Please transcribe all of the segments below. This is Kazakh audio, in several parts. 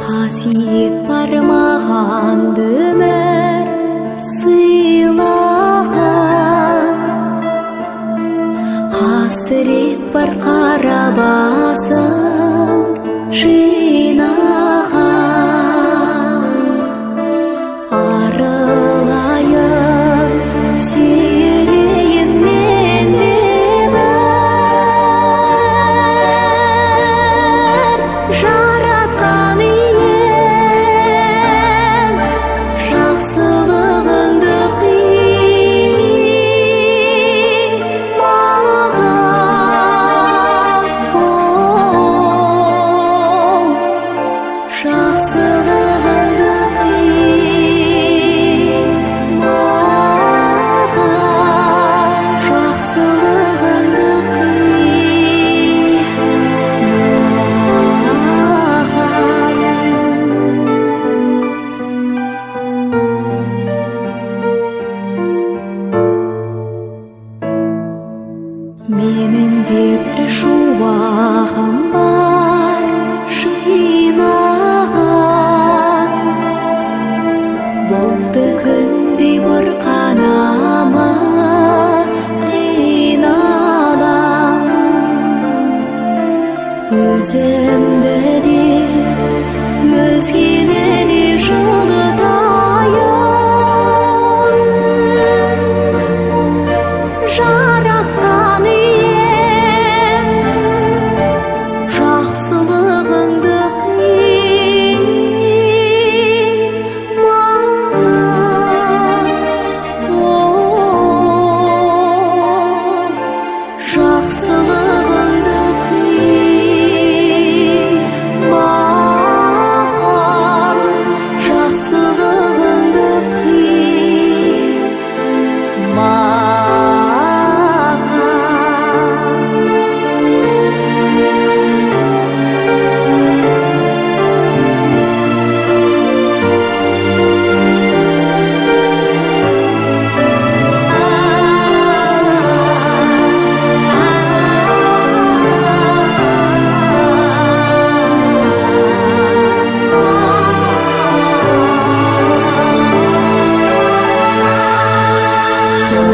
Қасиет бар маған өмір сыйлаған, қасірет бар қара басым жинаған. Арылайын, сейілейін мен де бір жаратқан ием, жақсылығыңды қи маған. Жақсылығыңды қи маған, жақсылығыңды қи маған. Менің де бір шуағым бар жинаған, болды күндей бұрқанама қиналам. Өзімді де өзгені де жылытайын, жаратқан ием, жақсылығыңды қи маған. Жақсылығыңды қи маған, жақсылығыңды қи маған.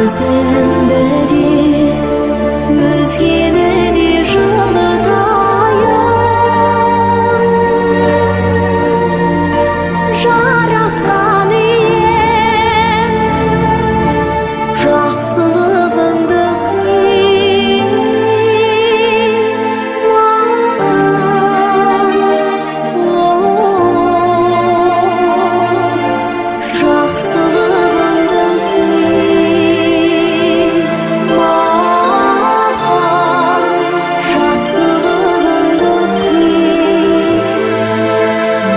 Өзімді де өзгені де жылытайын, жаратқан ием, жақсылығыңды қи маған. Жақсылығыңды қи маған, жақсылығыңды қи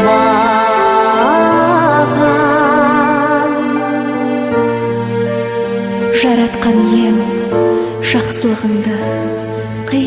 маған. Жаратқан ием, жақсылығыңды қи